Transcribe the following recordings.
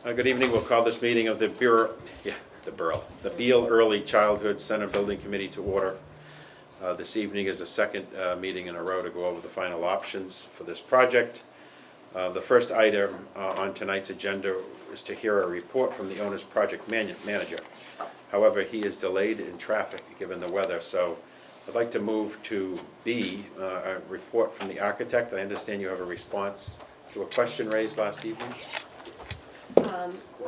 Good evening. We'll call this meeting of the Beal Early Childhood Center Building Committee to order. This evening is the second meeting in a row to go over the final options for this project. The first item on tonight's agenda is to hear a report from the owner's project manager. However, he is delayed in traffic given the weather, so I'd like to move to B, a report from the architect. I understand you have a response to a question raised last evening.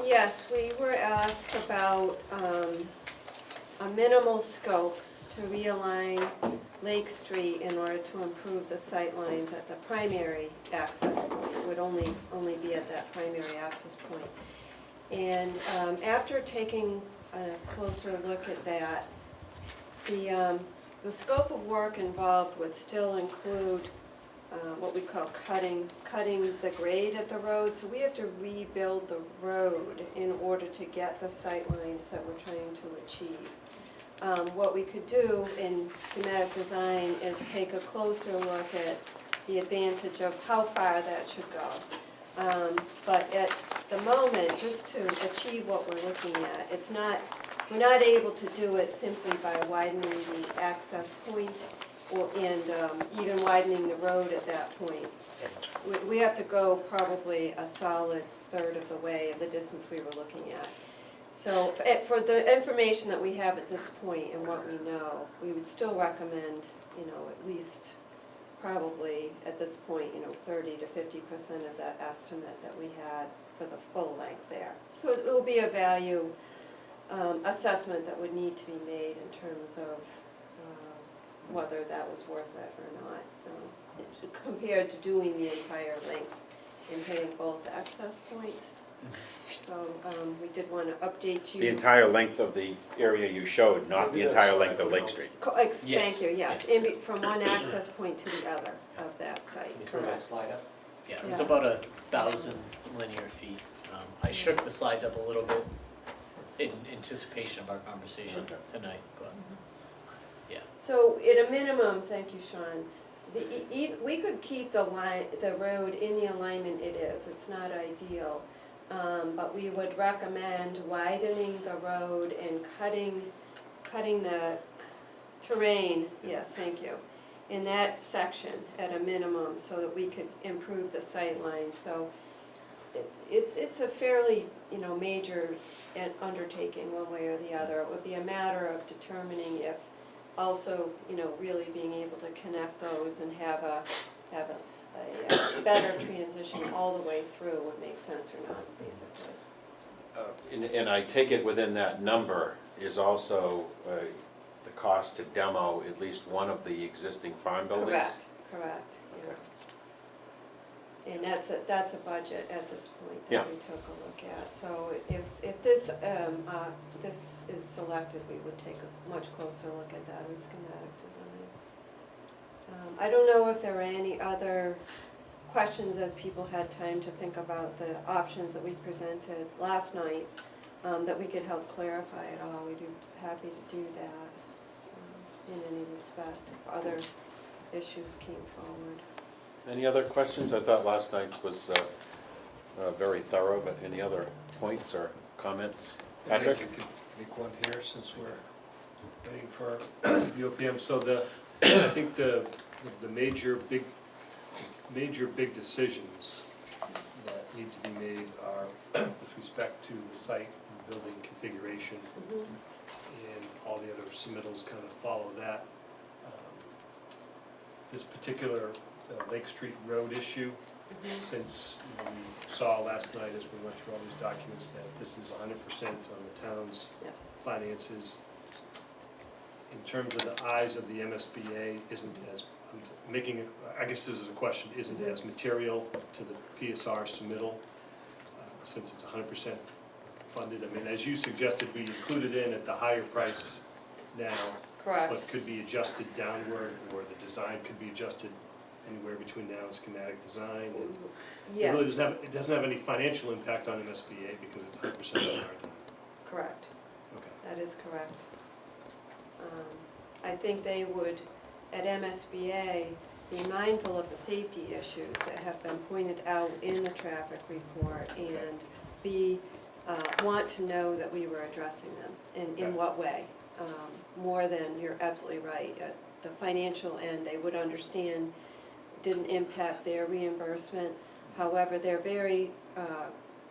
Yes, we were asked about a minimal scope to realign Lake Street in order to improve the sight lines at the primary access point. It would only be at that primary access point. And after taking a closer look at that, the scope of work involved would still include what we call cutting the grade at the road. So we have to rebuild the road in order to get the sight lines that we're trying to achieve. What we could do in schematic design is take a closer look at the advantage of how far that should go. But at the moment, just to achieve what we're looking at, we're not able to do it simply by widening the access point and even widening the road at that point. We have to go probably a solid third of the way of the distance we were looking at. So for the information that we have at this point and what we know, we would still recommend, at least probably at this point, 30 to 50% of that estimate that we had for the full length there. So it will be a value assessment that would need to be made in terms of whether that was worth it or not, compared to doing the entire length and hitting both access points. So we did want to update you. The entire length of the area you showed, not the entire length of Lake Street. Thank you, yes. From one access point to the other of that site. Can you throw that slide up? Yeah, it was about 1,000 linear feet. I shook the slides up a little bit in anticipation of our conversation tonight, but yeah. So at a minimum, thank you, Sean, we could keep the road in the alignment it is. It's not ideal. But we would recommend widening the road and cutting the terrain, yes, thank you, in that section at a minimum so that we could improve the sight lines. So it's a fairly major undertaking one way or the other. It would be a matter of determining if also really being able to connect those and have a better transition all the way through would make sense or not, basically. And I take it within that number is also the cost to demo at least one of the existing farm buildings? Correct, yeah. Okay. And that's a budget at this point that Yeah. we took a look at. So if this is selected, we would take a much closer look at that in schematic design. I don't know if there are any other questions as people had time to think about the options that we presented last night that we could help clarify at all. We'd be happy to do that in any respect if other issues came forward. Any other questions? I thought last night was very thorough, but any other points or comments? Patrick? I think you could make one here since we're waiting for the OPM. So I think the major big decisions that need to be made are with respect to the site and building configuration, and all the other submittals kind of follow that. This particular Lake Street Road issue, since we saw last night as we went through all these documents that this is 100% on the town's finances. In terms of the eyes of the MSBA, isn't as I guess this is a question, isn't as material to the PSR submittal, since it's 100% funded. I mean, as you suggested, we included in at the higher price now. Correct. But could be adjusted downward, or the design could be adjusted anywhere between now and schematic design. And Yes. it doesn't have any financial impact on MSBA because it's 100% on our dime. Correct. Okay. That is correct. I think they would, at MSBA, be mindful of the safety issues that have been pointed out in the traffic report and want to know that we were addressing them, and in Okay. what way. More than, you're absolutely right, the financial end, they would understand, didn't impact their reimbursement. However, they're very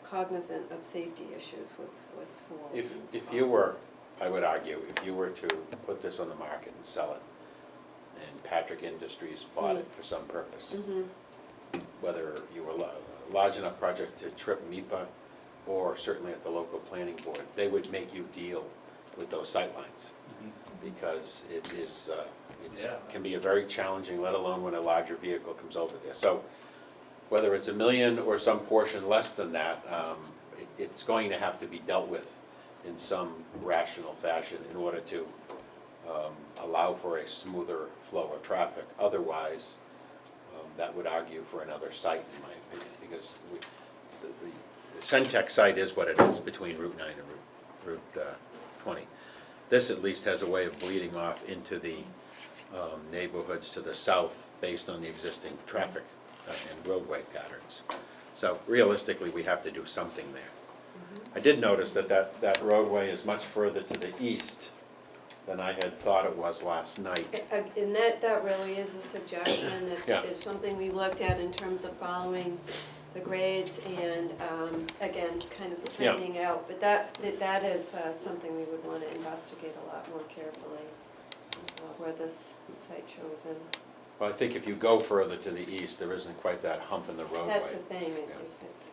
cognizant of safety issues with schools. If you were, I would argue, if you were to put this on the market and sell it, and Patrick Industries bought it for some purpose, Mhm. whether you were a large enough project to trip MIPA, or certainly at the local planning board, they would make you deal with those sightlines, because it is, Yeah. can be a very challenging, let alone when a larger vehicle comes over there. So whether it's $1 million or some portion less than that, it's going to have to be dealt with in some rational fashion in order to allow for a smoother flow of traffic. Otherwise, that would argue for another site, in my opinion, because the Centec site is what it is between Route 9 and Route 20. This at least has a way of bleeding off into the neighborhoods to the south based on the existing traffic and roadway patterns. So realistically, we have to do something there. I did notice that roadway is much further to the east than I had thought it was last night. And that really is a suggestion, Yeah. it's something we looked at in terms of following the grades and, again, kind of straightening out. But that is something we would want to investigate a lot more carefully, where this site chosen. Well, I think if you go further to the east, there isn't quite that hump in the roadway. That's the thing,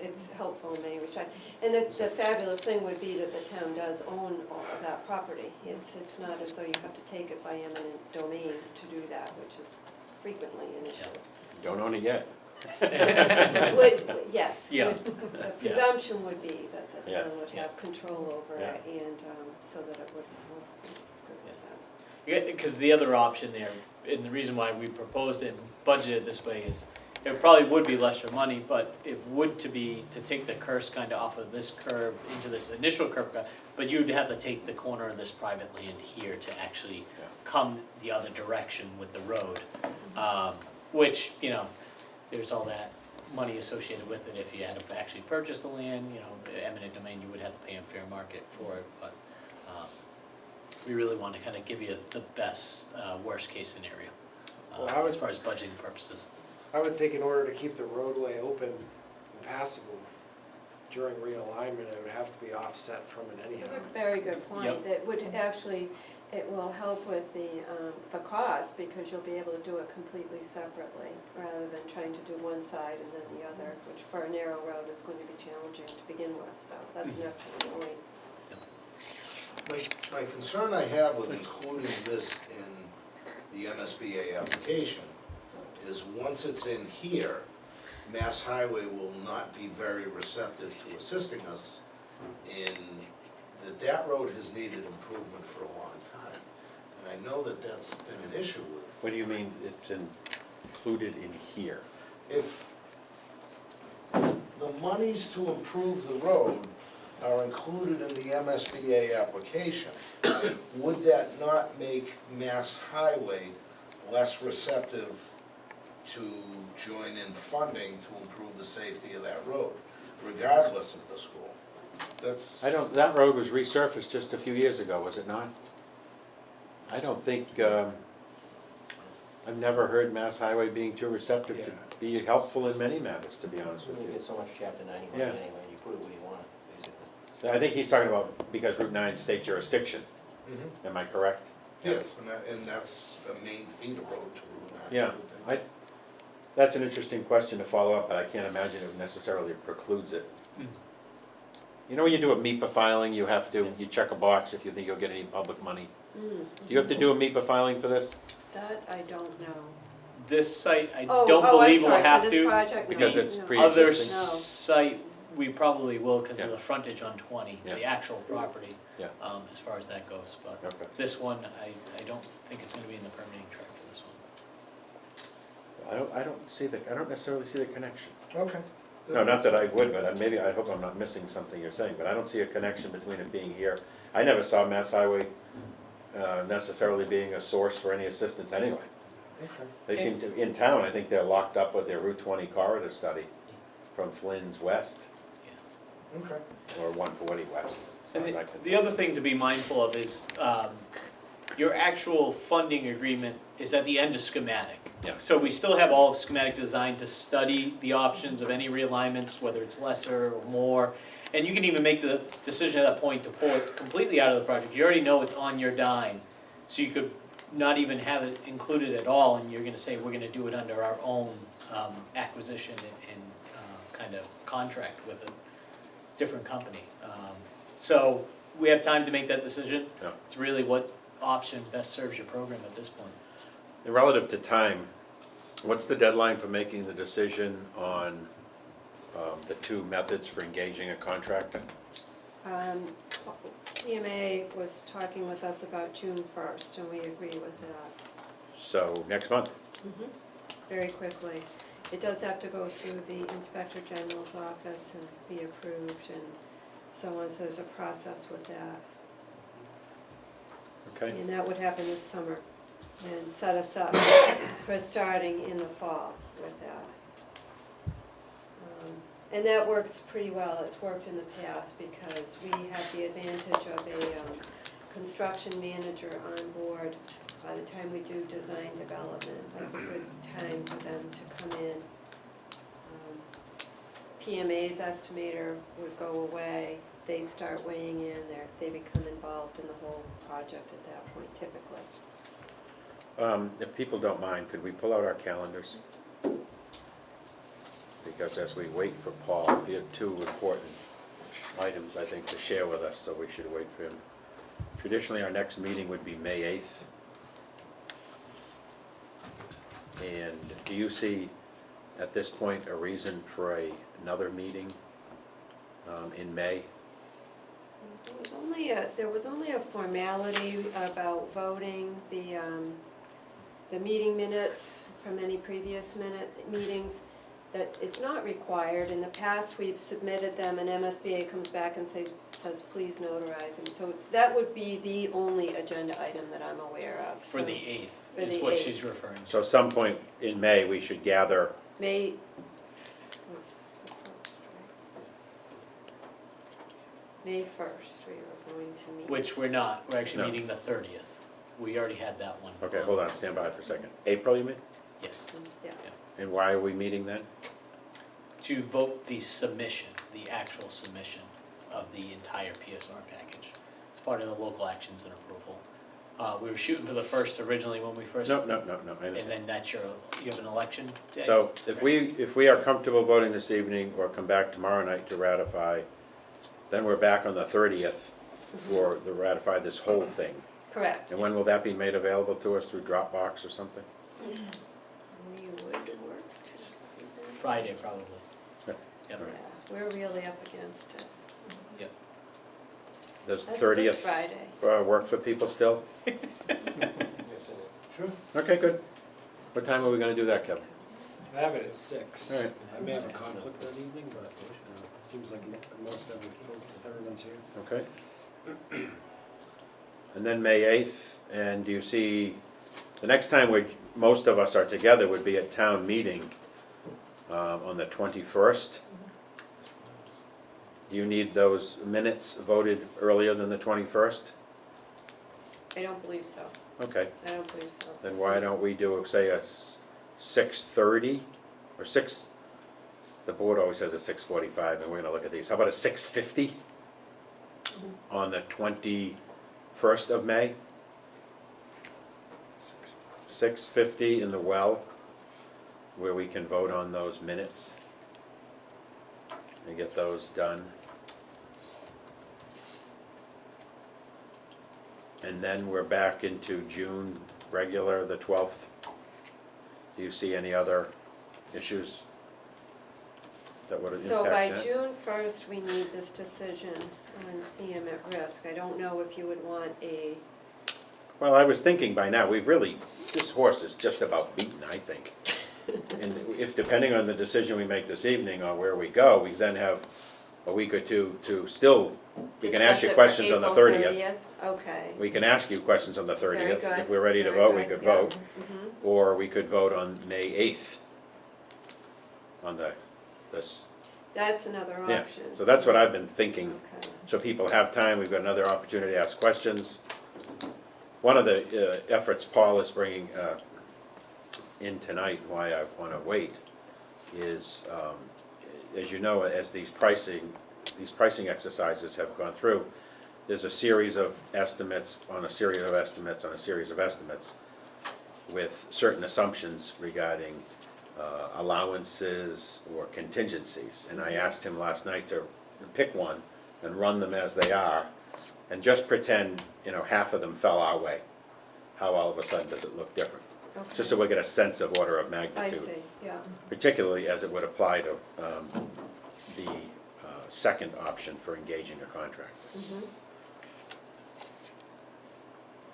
it's helpful in many respects. And the fabulous thing would be that the town does own all of that property. It's not as though you have to take it by eminent domain to do that, which is frequently an issue. Don't own it yet. Yes, Yeah. the presumption would be that the town Yes. would have control over it, Yeah. and so that it would be good with that. Yeah, because the other option there, and the reason why we proposed it and budgeted this way is, it probably would be lesser money, but it would to take the curse kind of off of this curve into this initial curve, but you'd have to take the corner of this private land here to actually Yeah. come the other direction with the road. Which, there's all that money associated with it. If you had to actually purchase the land, the eminent domain, you would have to pay in fair market for it, but we really want to kind of give you the best, worst case scenario, Well, I as would- far as budgeting purposes. I would think in order to keep the roadway open and passable during realignment, it would have to be offset from it anyhow. That's a very good point. Yep. It would actually, it will help with the cost, because you'll be able to do it completely separately, rather than trying to do one side and then the other, which for a narrow road is going to be challenging to begin with, so that's an excellent point. My concern I have with including this in the MSBA application is once it's in here, Mass Highway will not be very receptive to assisting us in that road has needed improvement for a long time. And I know that that's been an issue with. What do you mean it's included in here? If the monies to improve the road are included in the MSBA application, would that not make Mass Highway less receptive to join in funding to improve the safety of that road, regardless of the school? That's, That road was resurfaced just a few years ago, was it not? I don't think, I've never heard Mass Highway being too receptive to Yeah. be helpful in many matters, to be honest with You you. get so much chapter 90 money Yeah. anyway, and you put it where you want it, basically. I think he's talking about because Route 9 is state jurisdiction, Mhm. am I correct? yes, and that's a main feeder road to Route 9. Yeah, that's an interesting question to follow up, but I can't imagine it necessarily precludes it. You know, when you do a MIPA filing, you check a box if you think you'll get any public money. Mm, Do you have to do a MIPA filing for this? That I don't know. This site, I Oh, don't I'm believe sorry, we'll have for this to. project, no, Because it's no. pre-existing. Other No. site, we probably will because of Yeah. the frontage on 20, Yeah. the actual property, Yeah. as far as that goes. But Okay. this one, I don't think it's gonna be in the permitting track for this one. I don't necessarily see the connection. Okay. No, not that I would, but I hope I'm not missing something you're saying, but I don't see a connection between it being here. I never saw Mass Highway necessarily being a source for any assistance anyway. Okay. They seem to, in town, I think they're locked up with their Route 20 corridor study from Flynn's west. Okay. or 140 west. as And far as I can the tell. other thing to be mindful of is, your actual funding agreement is at the end of schematic. Yeah. So we still have all of schematic design to study the options of any realignments, whether it's lesser or more. And you can even make the decision at that point to pull it completely out of the project. You already know it's on your dime. So you could not even have it included at all, and you're gonna say, we're gonna do it under our own acquisition and kind of contract with a different company. So we have time to make that decision. Yeah. It's really what option best serves your program at this point. And relative to time, what's the deadline for making the decision on the two methods for engaging a contractor? PMA was talking with us about June 1st, and we agree with that. So, next month? Very quickly. It does have to go through the Inspector General's office and be approved and so on, so there's a process with that. Okay. And that would happen this summer and set us up for starting in the fall with that. And that works pretty well. It's worked in the past because we have the advantage of a construction manager on board by the time we do design development. That's a good time for them to come in. PMA's estimator would go away, they start weighing in, they become involved in the whole project at that point typically. If people don't mind, could we pull out our calendars? Because as we wait for Paul, he had two important items, I think, to share with us, so we should wait for him. Traditionally, our next meeting would be May 8th. And do you see, at this point, a reason for another meeting in May? There was only a formality about voting the meeting minutes from any previous meetings, that it's not required. In the past, we've submitted them and MSBA comes back and says, please notarize them. So that would be the only agenda item that I'm aware of. For So the 8th For is the what 8th. she's referring to. So some point in May, we should gather, May was the first, right? May 1st, we were going to meet. Which we're not, we're actually No. meeting the 30th. We already had that one. okay, hold on, stand by for a second. April, you mean? Yes, Yes. And why are we meeting then? to vote the submission, the actual submission of the entire PSR package. It's part of the local actions and approval. We were shooting for the 1st originally when we first. No, I And understand. then that's you have an election day? So if we are comfortable voting this evening or come back tomorrow night to ratify, then we're back on the 30th for the ratify this whole thing. Correct. And when will that be made available to us, through Dropbox or something? We would work. Friday, probably. Yeah. Yep. Yeah, we're really up against it. Yep. Does the That's 30th this Friday. work for people still? Sure. Okay, good. What time are we gonna do that, Kevin? I have it at 6. All right. I may have a conflict that evening, but it seems like most everyone's here. Okay. And then May 8th, and do you see, the next time most of us are together would be at town meeting on the 21st. Do you need those minutes voted earlier than the 21st? I don't believe so. Okay, I don't believe so. then why don't we do, say, a 6:30 or 6, the board always says a 6:45, and we're gonna look at these. How about a 6:50 on the 21st of May? 6:50 in the well, where we can vote on those minutes and get those done. And then we're back into June regular, the 12th. Do you see any other issues that would impact So by that? June 1st, we need this decision on CM at risk. I don't know if you would want a, Well, I was thinking by now, this horse is just about beaten, I think. And if, depending on the decision we make this evening on where we go, we then have a week or two to still, we can ask discuss you it for questions on the April 30th. Okay. We can ask you questions on the 30th. Very good, If we're ready to very vote, we good, could yeah. vote. Mhm. Or we could vote on May 8th on this That's another Yeah, option. so that's what I've been thinking, Okay. so people have time, we've got another opportunity to ask questions. One of the efforts Paul is bringing in tonight, why I want to wait, is, as you know, as these pricing exercises have gone through, there's a series of estimates on a series of estimates on a series of estimates with certain assumptions regarding allowances or contingencies. And I asked him last night to pick one and run them as they are, and just pretend, half of them fell our way. How all of a sudden does it look different? Okay. Just so we get a sense of order of magnitude. I see, yeah. Particularly as it would apply to the second option for engaging a contractor. Mhm.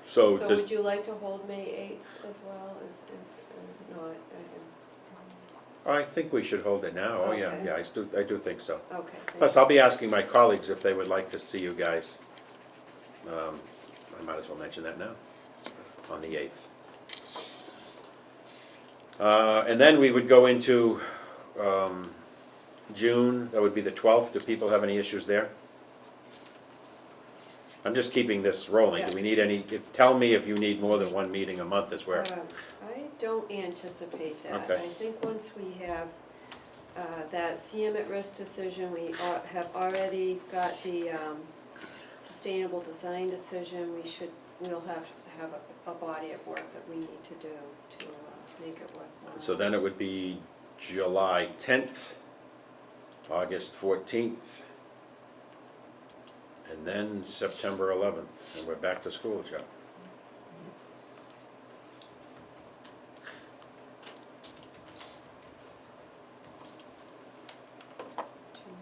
So So does, would you like to hold May 8th as well, no, I think we should hold it now, oh yeah, Okay. yeah, I do think so. okay. thank Plus, you. I'll be asking my colleagues if they would like to see you guys. I might as well mention that now, on the 8th. And then we would go into June, that would be the 12th. Do people have any issues there? I'm just keeping this rolling. Do we need any, tell me if you need more than one meeting a month is where. I don't anticipate that. Okay. I think once we have that CM at risk decision, we have already got the sustainable design decision, we'll have to have a body of work that we need to do to make it worthwhile. So then it would be July 10th, August 14th, and then September 11th, and we're back to school, Joe. June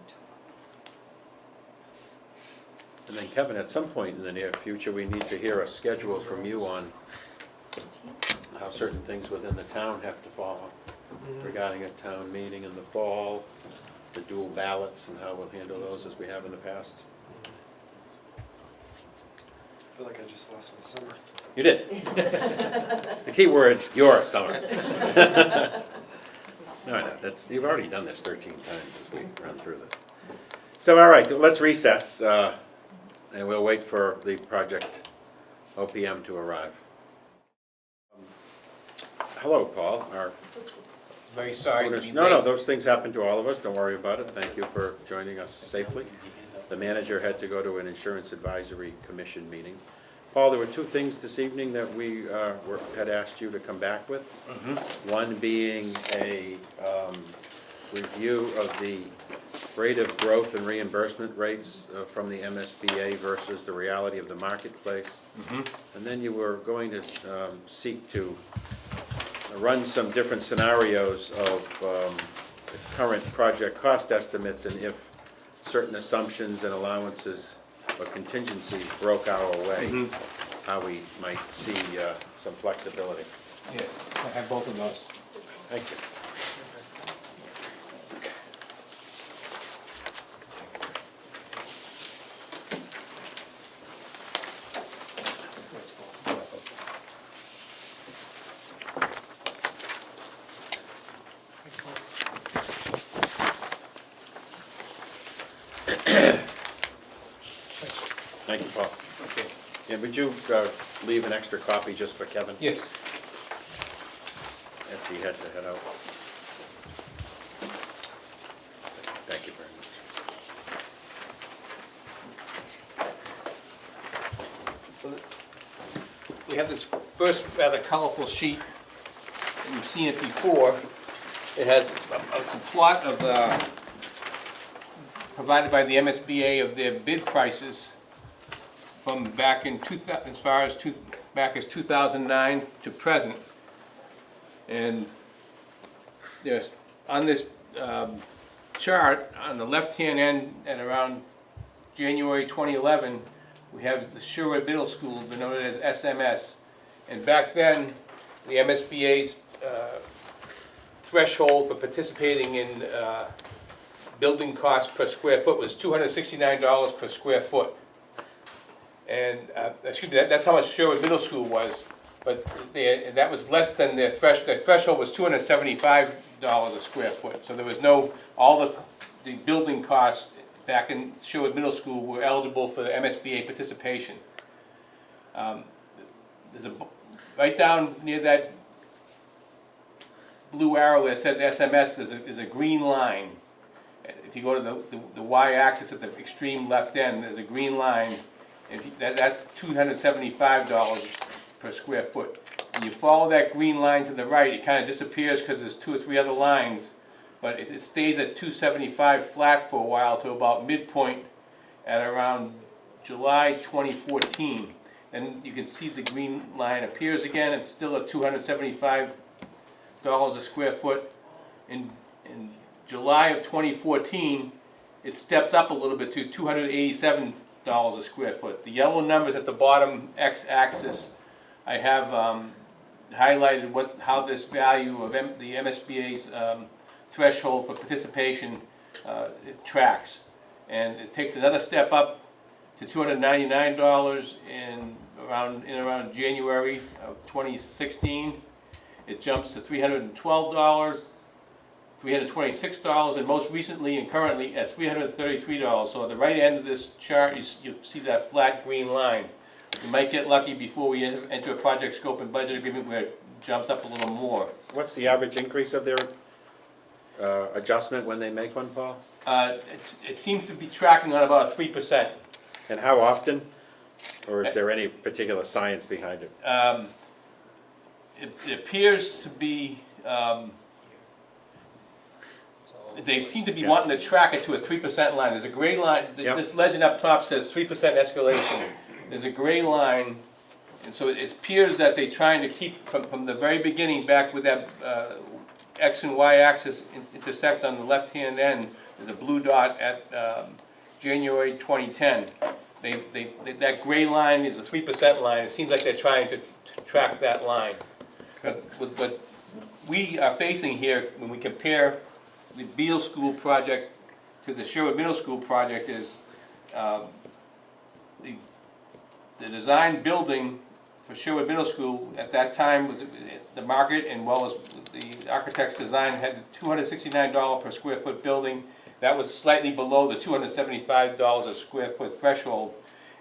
12th. And then Kevin, at some point in the near future, we need to hear a schedule from you on how certain things within the town have to follow regarding a town meeting in the fall, the dual ballots, and how we'll handle those as we have in the past. I feel like I just lost my summer. You did. The key word, your summer. No, you've already done this 13 times as we run through this. So, all right, let's recess, and we'll wait for the project OPM to arrive. Hello, Paul. Very sorry to be No, late. those things happen to all of us. Don't worry about it. Thank you for joining us safely. The manager had to go to an insurance advisory commission meeting. Paul, there were two things this evening that we had asked you to come back with. One being a review of the rate of growth and reimbursement rates from the MSBA versus the reality of the marketplace. And then you were going to seek to run some different scenarios of current project cost estimates, and if certain assumptions and allowances or contingencies broke our way, how we might see some flexibility. Yes, I have both of those. Thank you. Thank you, Paul. Okay. And would you leave an extra copy just for Kevin? Yes. As he had to head out. Thank you very much. We have this first rather colorful sheet. You've seen it before. It has, it's a plot of, provided by the MSBA of their bid prices from back in back as 2009 to present. And there's, on this chart, on the left-hand end at around January 2011, we have the Sherwood Middle School, denoted as SMS. And back then, the MSBA's threshold for participating in building costs per square foot was $269 per square foot. And, excuse me, that's how much Sherwood Middle School was, but that was less than their threshold was $275 a square foot. So there was no, all the the building costs back in Sherwood Middle School were eligible for MSBA participation. There's a, right down near that blue arrow that says SMS, there's a green line. If you go to the y-axis at the extreme left end, there's a green line, and that's $275 per square foot. When you follow that green line to the right, it kind of disappears because there's 2 or 3 other lines, but it stays at $275 flat for a while to about midpoint at around July 2014. And you can see the green line appears again. It's still at $275 a square foot. In July of 2014, it steps up a little bit to $287 a square foot. The yellow numbers at the bottom x-axis, I have highlighted how this value of the MSBA's threshold for participation it tracks. And it takes another step up to $299 in around January of 2016. It jumps to $312, $326, and most recently and currently at $333. So at the right end of this chart, you see that flat green line. We might get lucky before we enter a project scope and budget agreement where it jumps up a little more. What's the average increase of their adjustment when they make one, Paul? It seems to be tracking on about 3%. And how often? Or is there any particular science behind it? It appears to be, they seem to be wanting to track it to a 3% line. There's a gray line, Yep. this legend up top says 3% escalation. There's a gray line, and so it appears that they're trying to keep from the very beginning back with that X and Y axis intersect on the left-hand end. There's a blue dot at January 2010. That gray line is a 3% line. It seems like they're trying to track that line. What we are facing here when we compare the Beal School project to the Sherwood Middle School project is the design building for Sherwood Middle School at that time was the market, and well as the architect's design had $269 per square foot building. That was slightly below the $275 a square foot threshold.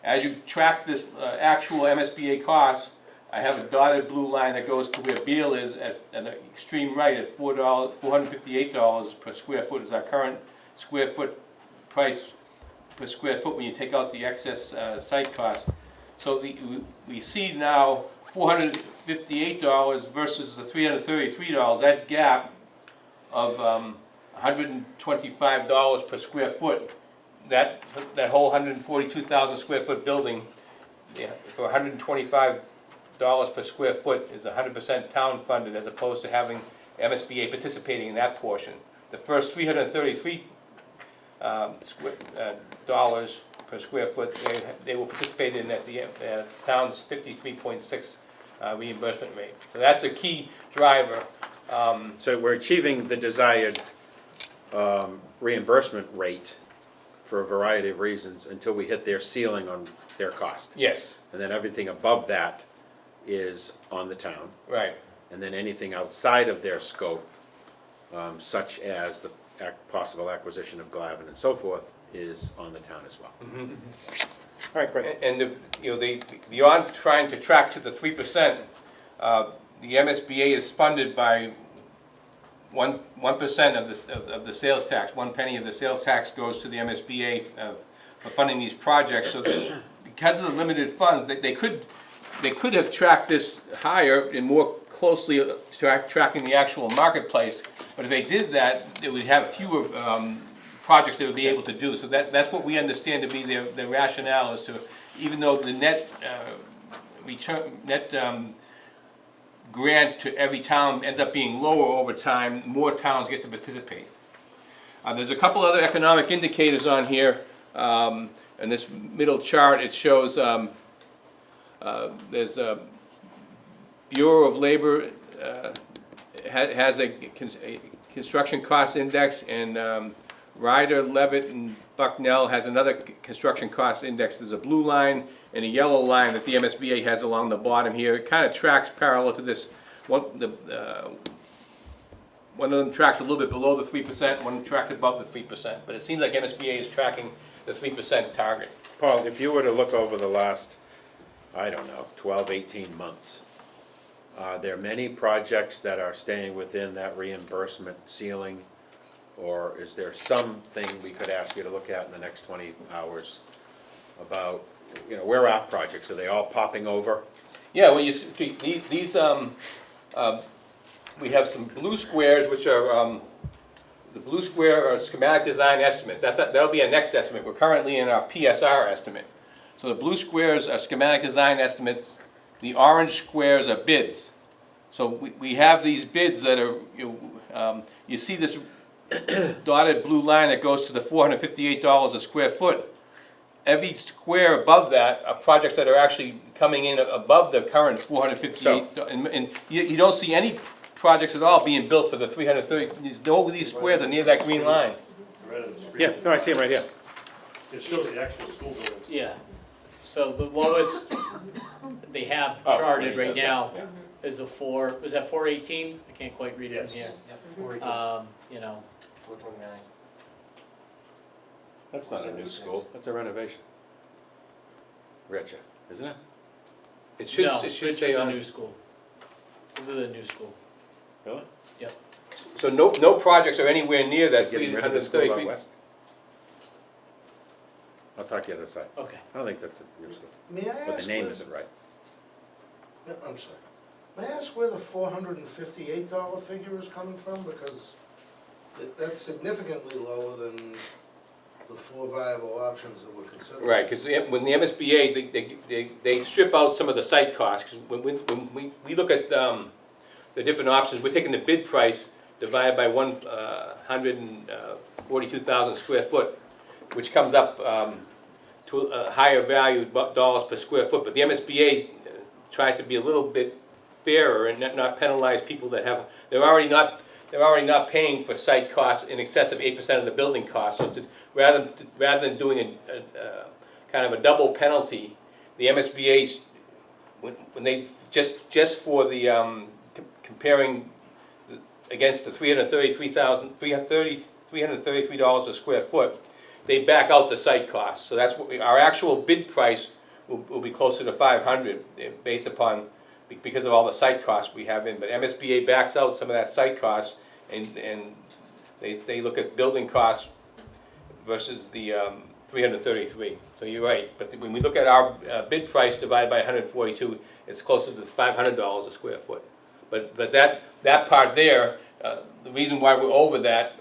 As you track this actual MSBA costs, I have a dotted blue line that goes to where Beal is at the extreme right at $458 per square foot is our current square foot price per square foot when you take out the excess site cost. So we see now $458 versus the $333. That gap of $125 per square foot, that whole 142,000 square foot building, yeah, for $125 per square foot is 100% town funded, as opposed to having MSBA participating in that portion. The first $333 dollars per square foot they will participate in at the town's 53.6 reimbursement rate. So that's a key driver. So we're achieving the desired reimbursement rate for a variety of reasons until we hit their ceiling on their cost. Yes, And then everything above that is on the town. right. And then anything outside of their scope, such as the possible acquisition of Glavin and so forth, is on the town as well. All right, great. And beyond trying to track to the 3%, the MSBA is funded by 1% of the sales tax. 1 penny of the sales tax goes to the MSBA for funding these projects. So because of the limited funds, they could have tracked this higher and more closely tracking the actual marketplace. But if they did that, they would have fewer projects they would be able to do. So that's what we understand to be their rationale, is to, even though the net grant to every town ends up being lower over time, more towns get to participate. There's a couple other economic indicators on here. In this middle chart, it shows there's a Bureau of Labor has a construction cost index, and Ryder, Levitt, and Bucknell has another construction cost index. There's a blue line and a yellow line that the MSBA has along the bottom here. It kind of tracks parallel to this. one of them tracks a little bit below the 3%, one tracks above the 3%, but it seems like MSBA is tracking the 3% target. Paul, if you were to look over the last, I don't know, 12, 18 months, are there many projects that are staying within that reimbursement ceiling? Or is there something we could ask you to look at in the next 20 hours about, you know, where are projects? Are they all popping over? Yeah, well, you see, these, we have some blue squares, which are, the blue square are schematic design estimates. That'll be our next estimate. We're currently in our PSR estimate. So the blue squares are schematic design estimates. The orange squares are bids. So we have these bids that are, you see this dotted blue line that goes to the $458 a square foot. Every square above that are projects that are actually coming in above the current $458. And you don't see any projects at all being built for the 330, no, these squares are near that green line. Right on the street. Yeah, no, I see them right here. It shows the actual school buildings. Yeah, so the lowest they have Oh, charted yeah, right that's now that, is a 4, was that 418? I can't quite read it from Yes. here. You know, 429. That's not a new school, that's a renovation. Richa, isn't it? It should, no, it should it's say a on, new school. This is a new school. Really? Yep. so no projects are anywhere near that Getting rid of the school out 333. west? I'll talk to the other side. Okay. I don't think that's a new school, May I but ask the name where- isn't right. I'm sorry. May I ask where the $458 figure is coming from? Because that's significantly lower than the 4 viable options that we're considering. Right, because when the MSBA, they strip out some of the site costs, 'cause when we look at the different options, we're taking the bid price divided by 142,000 square foot, which comes up to a higher value, dollars per square foot, but the MSBA tries to be a little bit fairer and not penalize people that have, they're already not paying for site costs in excess of 8% of the building cost. So rather than doing a kind of a double penalty, the MSBA's, when they, just for the, comparing against the $333 a square foot, they back out the site costs. So that's what our actual bid price will be closer to 500 based upon, because of all the site costs we have in. But MSBA backs out some of that site cost, and they look at building costs versus the 333. So you're right, but when we look at our bid price divided by 142, it's closer to $500 a square foot. But that part there, the reason why we're over that,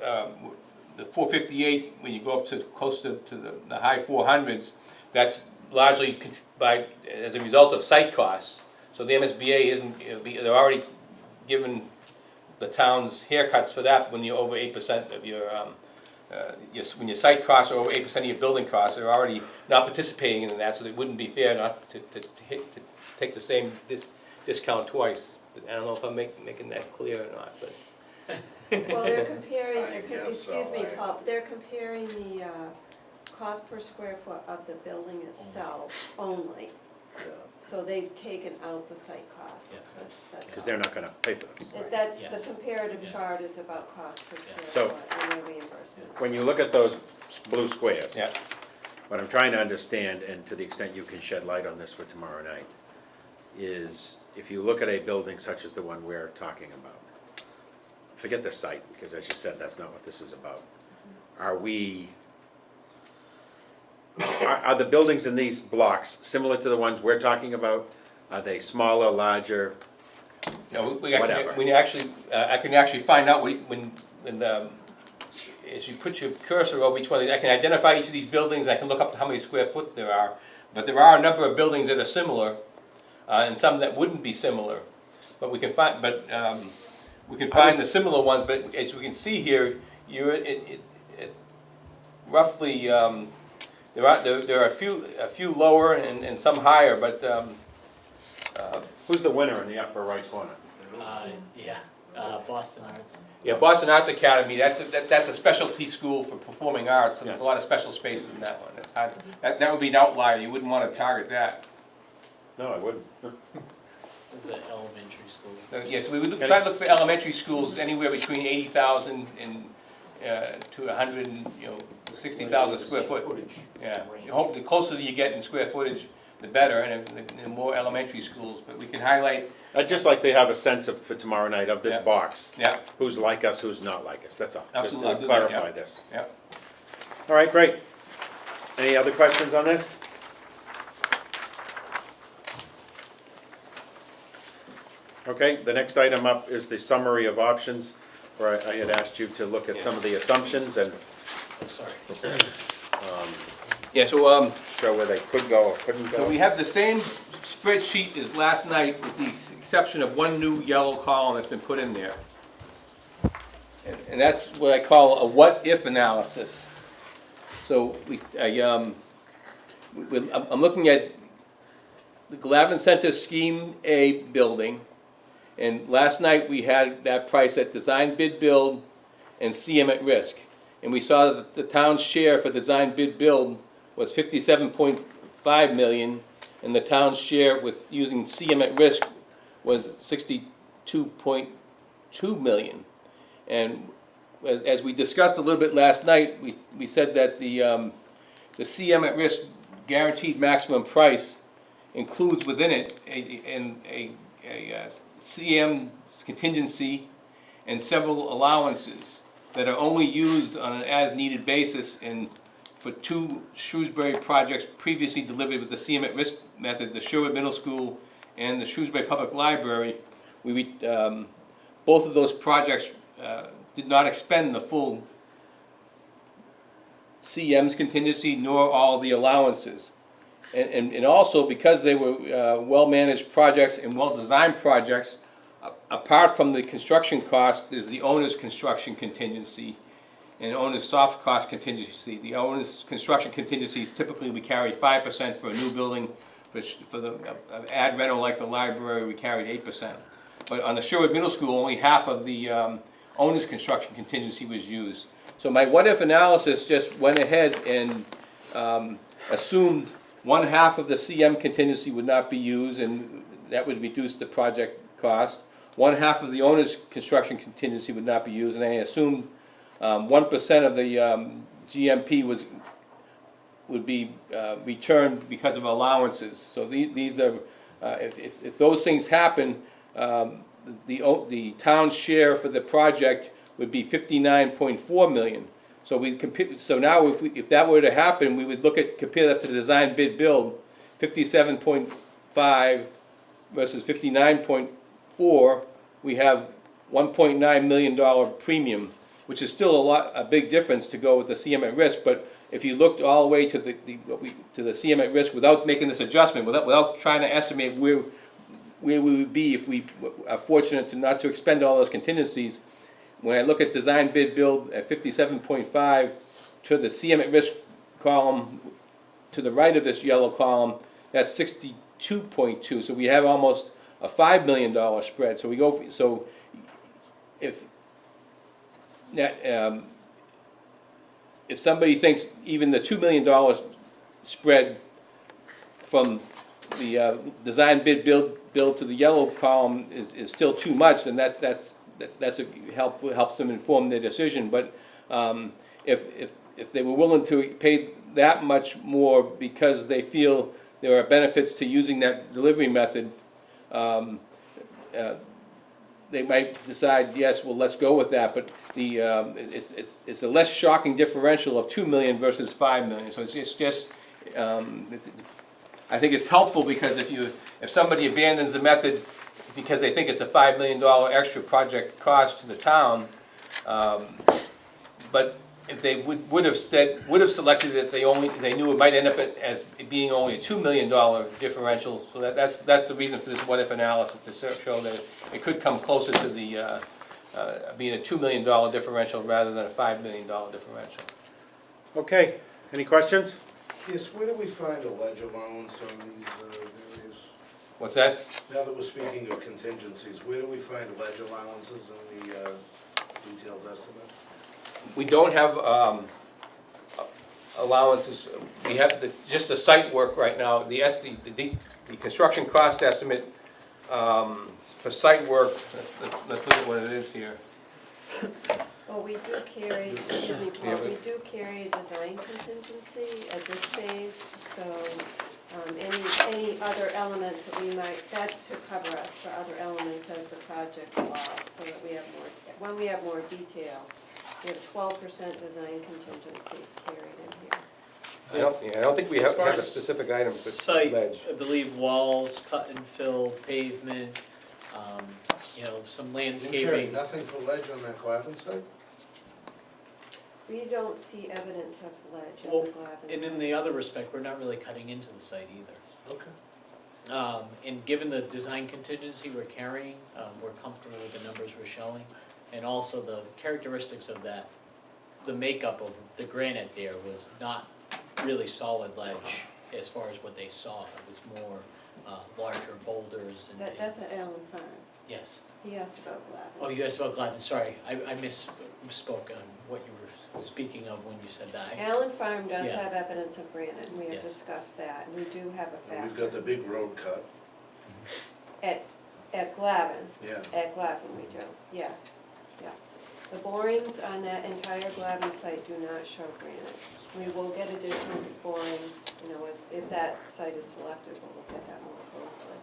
the 458, when you go up to close to the high 400s, that's largely as a result of site costs. So the MSBA they're already given the town's haircuts for that when you're over 8% of when your site costs are over 8% of your building costs, they're already not participating in that, so it wouldn't be fair not to take the same discount twice. But I don't know if I'm making that clear or not, but. Well, they're comparing, excuse me, Paul, they're comparing the cost per square foot of the building itself only. So they've taken out the site costs. Yeah. That's Because all. they're not gonna pay for them. That's, Yes. the comparative Yeah. chart is about cost per square So- foot and their reimbursement. When you look at those blue squares, Yeah. what I'm trying to understand, and to the extent you can shed light on this for tomorrow night, is if you look at a building such as the one we're talking about, forget the site, because as you said, that's not what this is about. Are the buildings in these blocks similar to the ones we're talking about? Are they smaller, larger? No, Whatever. I can actually find out as you put your cursor over each one of these, I can identify each of these buildings, I can look up how many square foot there are. But there are a number of buildings that are similar, and some that wouldn't be similar. But we can find the similar ones, but as we can see here, you're at roughly, there are a few lower and some higher, but Who's the winner in the upper right corner? Yeah, Boston Arts. yeah, Boston Arts Academy, that's a specialty school for performing arts, and there's a lot of special spaces in that one. That's hard. That would be an outlier, you wouldn't want to target that. No, I wouldn't. This is an elementary school. Yes, we would try to look for elementary schools anywhere between 80,000 and to 100 and, 60,000 square foot. Yeah, you hope the closer you get in square footage, the better, and the more elementary schools, but we can highlight, I'd just like to have a sense of, for tomorrow night, of this Yeah. box. yeah, Who's like us, who's not like us, that's all. Absolutely, Just to do that, clarify yeah. this. yeah. All right, great. Any other questions on this? Okay, the next item up is the summary of options, where I had asked you to look at some of the assumptions and I'm sorry. Yeah, so, show where they could go or couldn't So we go. have the same spreadsheet as last night, with the exception of one new yellow column that's been put in there. And that's what I call a what-if analysis. So I'm looking at the Glavin Center Scheme A building, and last night we had that price at design bid build and CM at risk. And we saw that the town's share for design bid build was 57.5 million, and the town's share with using CM at risk was 62.2 million. And as we discussed a little bit last night, we said that the CM at risk guaranteed maximum price includes within it a CM contingency and several allowances that are only used on an as-needed basis. And for two Shrewsbury projects previously delivered with the CM at risk method, the Sherwood Middle School and the Shrewsbury Public Library, both of those projects did not expend the full CM's contingency nor all the allowances. And also, because they were well-managed projects and well-designed projects, apart from the construction cost, there's the owner's construction contingency and owner's soft cost contingency. The owner's construction contingencies, typically we carry 5% for a new building. For the ad rental like the library, we carried 8%. But on the Sherwood Middle School, only half of the owner's construction contingency was used. So my what-if analysis just went ahead and assumed one half of the CM contingency would not be used, and that would reduce the project cost. One half of the owner's construction contingency would not be used, and I assumed 1% of the GMP would be returned because of allowances. So these are, if those things happen, the town's share for the project would be 59.4 million. So now if that were to happen, we would compare that to the design bid build, 57.5 versus 59.4, we have $1.9 million premium, which is still a big difference to go with the CM at risk. But if you looked all the way to the CM at risk without making this adjustment, without trying to estimate where we would be if we are fortunate to not to expend all those contingencies, when I look at design bid build at 57.5 to the CM at risk column to the right of this yellow column, that's 62.2. So we have almost a $5 million spread. So if somebody thinks even the $2 million spread from the design bid build to the yellow column is still too much, then that's helps them inform their decision. But if they were willing to pay that much more because they feel there are benefits to using that delivery method, they might decide, yes, well, let's go with that. But it's a less shocking differential of 2 million versus 5 million. So it's just I think it's helpful, because if somebody abandons the method because they think it's a $5 million extra project cost to the town, but if they would have selected it, they knew it might end up as being only a $2 million differential. So that's the reason for this what-if analysis, to show that it could come closer to the being a $2 million differential rather than a $5 million differential. Okay, any questions? Yes, where do we find a ledge allowance on these various, What's that? now that we're speaking of contingencies, where do we find ledge allowances in the detailed estimate? We don't have allowances. We have just the site work right now. The construction cost estimate For site work, let's look at what it is here. Well, we do carry, excuse me, Paul, we do carry a design contingency at this phase, so any other elements that we might, that's to cover us for other elements as the project evolves, so that we have more, when we have more detail, we have 12% design contingency carried in here. I don't think we As have far a as specific item for Site, ledge. I believe walls, cut and fill, pavement, you know, some You carry landscaping. nothing for ledge on that Glavin site? We don't see evidence of ledge Well, in the Glavin and in site. the other respect, we're not really cutting into the site either. Okay. And given the design contingency we're carrying, we're comfortable with the numbers we're showing. And also the characteristics of that, the makeup of the granite there was not really solid ledge as far as what they saw. It was more larger boulders and. That's at Allen Farm. Yes. He asked about Glavin. Oh, you asked about Glavin, sorry, I misspoke on what you were speaking of when you said that. Allen Farm does Yeah. have evidence of granite, and we have Yes. discussed that, and we do have a factor. We've got the big road cut. At Glavin, Yeah. at Glavin we do, yes, yeah. The borings on that entire Glavin site do not show granite. We will get additional borings, you know, if that site is selected, we'll look at that more closely.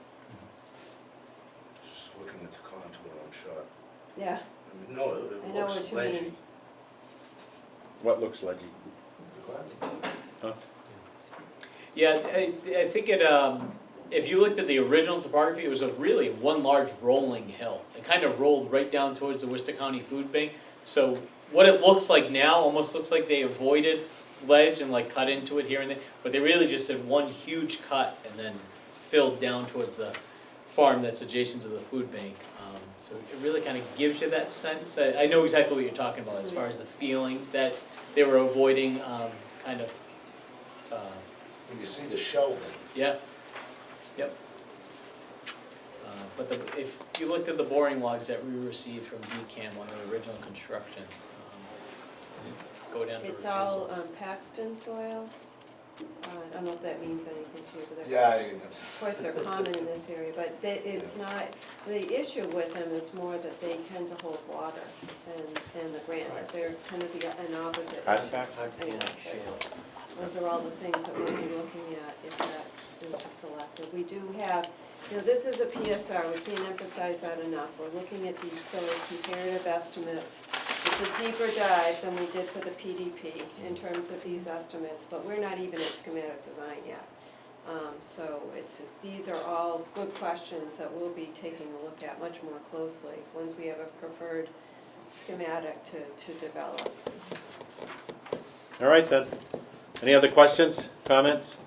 Just looking at the contour on shot. Yeah, I mean, no, I it know looks what you ledgy. mean. What looks ledgy? The Glavin. Huh? Yeah, I think it, if you looked at the original topography, it was a really one large rolling hill. It kind of rolled right down towards the Worcester County Food Bank. So what it looks like now almost looks like they avoided ledge and like cut into it here and there, but they really just did one huge cut and then filled down towards the farm that's adjacent to the food bank. So it really kind of gives you that sense. I know exactly what you're talking about as far as the feeling that they were avoiding, kind of, When you see the shelving, yeah, yep. But if you looked at the boring logs that we received from DCAM on the original construction, go down to It's refusal. all Paxton soils. I don't know if that means anything to you, but they're. yeah, Of course, they're common in this area, but it's not, the issue with them is more that they tend to hold water and the granite, they're kind of an opposite Hard issue. pack? Anyway, those are all the things that we'll be looking at if that is selected. We do have, you know, this is a PSR, we can't emphasize that enough. We're looking at these still as comparative estimates. It's a deeper dive than we did for the PDP in terms of these estimates, but we're not even at schematic design yet. So these are all good questions that we'll be taking a look at much more closely once we have a preferred schematic to develop. All right then. Any other questions, comments?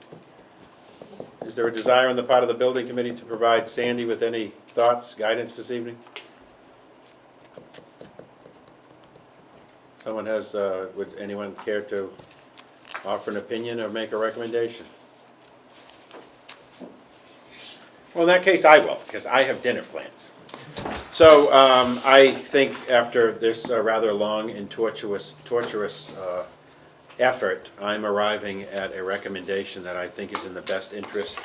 Is there a desire on the part of the building committee to provide Sandy with any thoughts, guidance this evening? Someone has, would anyone care to offer an opinion or make a recommendation? Well, in that case, I will, because I have dinner plans. So I think after this rather long and tortuous effort, I'm arriving at a recommendation that I think is in the best interest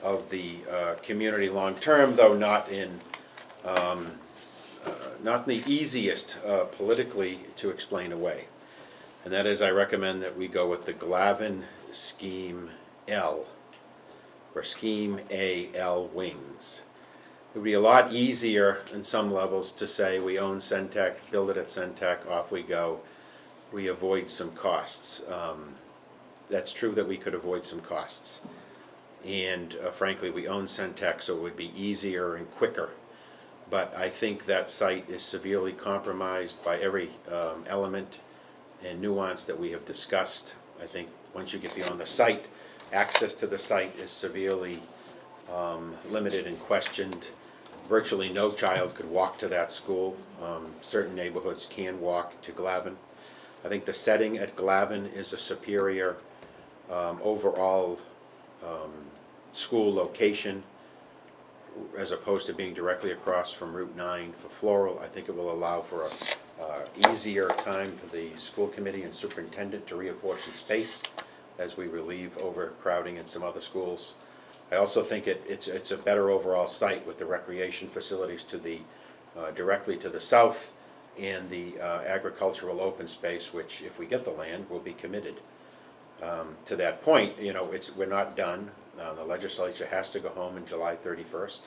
of the community long-term, though not in the easiest politically to explain away. And that is, I recommend that we go with the Glavin Scheme L, or Scheme AL wings. It would be a lot easier in some levels to say we own Centec, build it at Centec, off we go. We avoid some costs. That's true that we could avoid some costs. And frankly, we own Centec, so it would be easier and quicker. But I think that site is severely compromised by every element and nuance that we have discussed. I think once you get beyond the site, access to the site is severely limited and questioned. Virtually no child could walk to that school. Certain neighborhoods can walk to Glavin. I think the setting at Glavin is a superior overall school location, as opposed to being directly across from Route 9 for Floral. I think it will allow for a easier time for the school committee and superintendent to reapportion space as we relieve overcrowding in some other schools. I also think it's a better overall site with the recreation facilities to the, directly to the south, and the agricultural open space, which if we get the land, will be committed. To that point, you know, we're not done. The legislature has to go home in July 31st.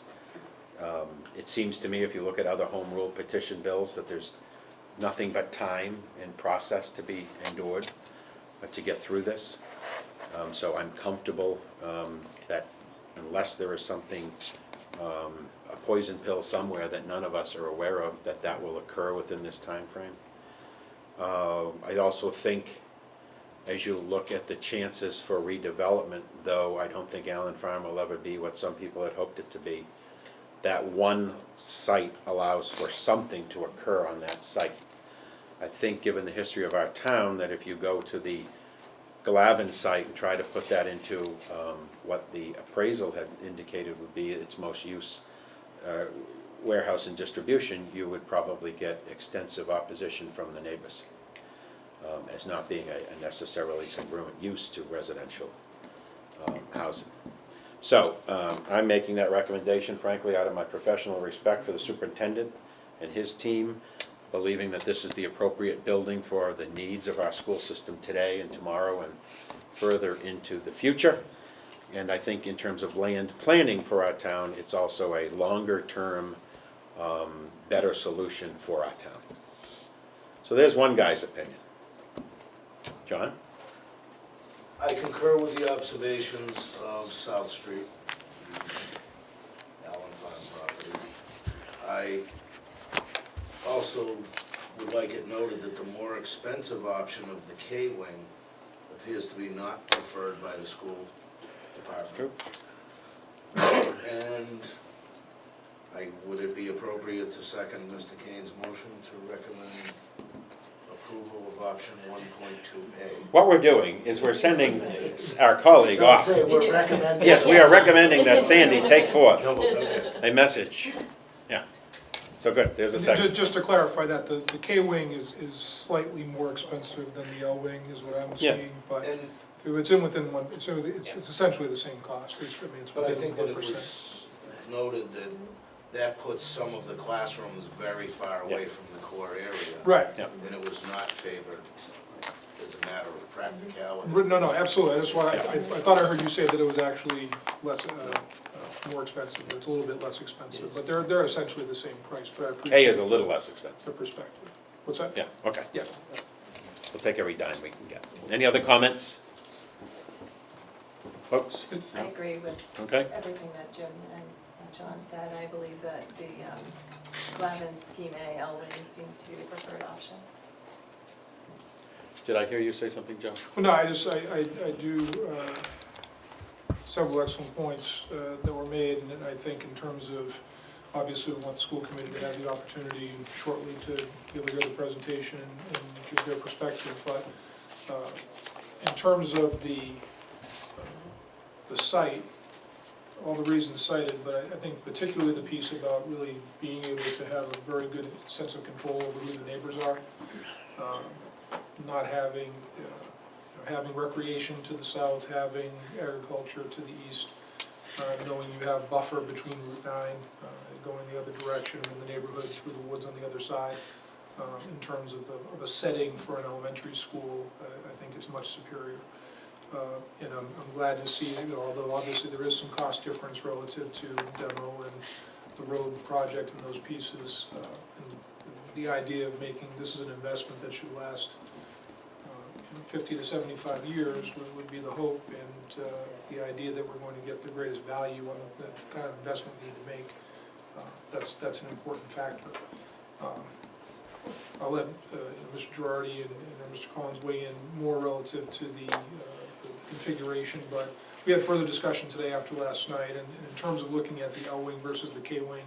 It seems to me, if you look at other home rule petition bills, that there's nothing but time and process to be endured to get through this. So I'm comfortable that unless there is something, a poison pill somewhere that none of us are aware of, that will occur within this timeframe. I also think, as you look at the chances for redevelopment, though I don't think Allen Farm will ever be what some people had hoped it to be, that one site allows for something to occur on that site. I think, given the history of our town, that if you go to the Glavin site and try to put that into what the appraisal had indicated would be its most use, warehouse and distribution, you would probably get extensive opposition from the neighbors as not being a necessarily congruent use to residential housing. So I'm making that recommendation, frankly, out of my professional respect for the superintendent and his team, believing that this is the appropriate building for the needs of our school system today and tomorrow and further into the future. And I think in terms of land planning for our town, it's also a longer-term, better solution for our town. So there's one guy's opinion. John? I concur with the observations of South Street, Allen Farm property. I also would like it noted that the more expensive option of the K-wing appears to be not preferred by the school department. And would it be appropriate to second Mr. Kane's motion to recommend approval of option 1.2A? What we're doing is we're sending our colleague off. Say we're recommending. Yes, we are recommending that Sandy take forth Okay. a message. Yeah. So good, there's a second. Just to clarify that, the K-wing is slightly more expensive than the L-wing is what I'm Yeah. seeing, but And, it's in within one, it's essentially the same cost. It's but I within think that it 1%. was noted that that puts some of the classrooms very far away Yeah. from the core area. Right. Yeah. And it was not favored as a matter of practicality. No, absolutely, that's why, I thought I heard you say that it was actually less, more expensive, but it's a little bit less expensive, but they're essentially the same price, but I A appreciate is a little less expensive. the perspective. What's that? Yeah, okay. Yeah. We'll take every dime we can get. Any other comments? Folks? I agree with Okay. everything that Jim and John said. I believe that the Glavin Scheme A, L-wing seems to be the preferred option. Did I hear you say something, Joe? Well, no, I do, several excellent points that were made, and I think in terms of, obviously, we want the school committee to have the opportunity shortly to be able to hear the presentation and give their perspective, but in terms of the site, all the reasons cited, but I think particularly the piece about really being able to have a very good sense of control over who the neighbors are, not having, having recreation to the south, having agriculture to the east, knowing you have buffer between Route 9, going the other direction in the neighborhood through the woods on the other side. In terms of a setting for an elementary school, I think it's much superior. And I'm glad to see, although obviously there is some cost difference relative to demo and the road project and those pieces, and the idea of making this is an investment that should last 50 to 75 years would be the hope, and the idea that we're going to get the greatest value on the kind of investment we need to make, that's an important factor. I'll let Mr. Girardi and Mr. Collins weigh in more relative to the configuration, but we had further discussion today after last night, and in terms of looking at the L-wing versus the K-wing,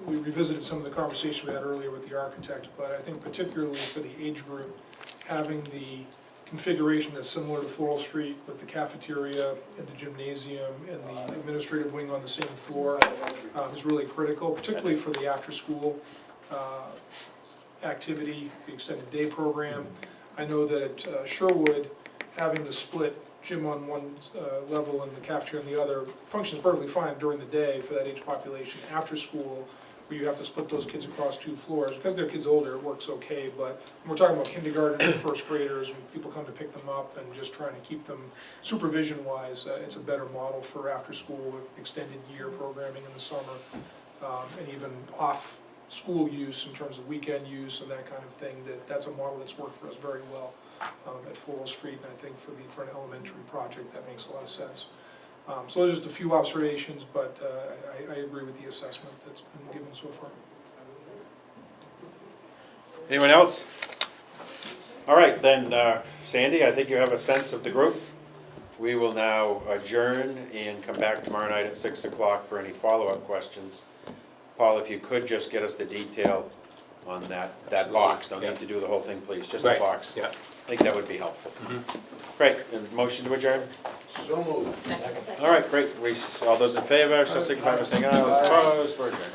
we revisited some of the conversation we had earlier with the architect, but I think particularly for the age group, having the configuration that's similar to Floral Street with the cafeteria and the gymnasium and the administrative wing on the same floor is really critical, particularly for the after-school activity, the extended day program. I know that at Sherwood, having the split gym on one level and the cafeteria on the other functions perfectly fine during the day for that age population. After school, where you have to split those kids across 2 floors, because they're kids older, it works okay, but when we're talking about kindergarten and first graders, when people come to pick them up and just trying to keep them supervision-wise, it's a better model for after-school, extended year programming in the summer, and even off-school use in terms of weekend use and that kind of thing. That's a model that's worked for us very well at Floral Street, and I think for an elementary project, that makes a lot of sense. So those are just a few observations, but I agree with the assessment that's been given so far. Anyone else? All right, then, Sandy, I think you have a sense of the group. We will now adjourn and come back tomorrow night at 6 o'clock for any follow-up questions. Paul, if you could just get us the detail on that box, don't need to do the whole thing, please, just the Right, box. yeah. I think that would be helpful. Great, and motion to adjourn? So moved. Second. All right, great, all those in favor, so signify by saying aye, opposed, we're adjourned.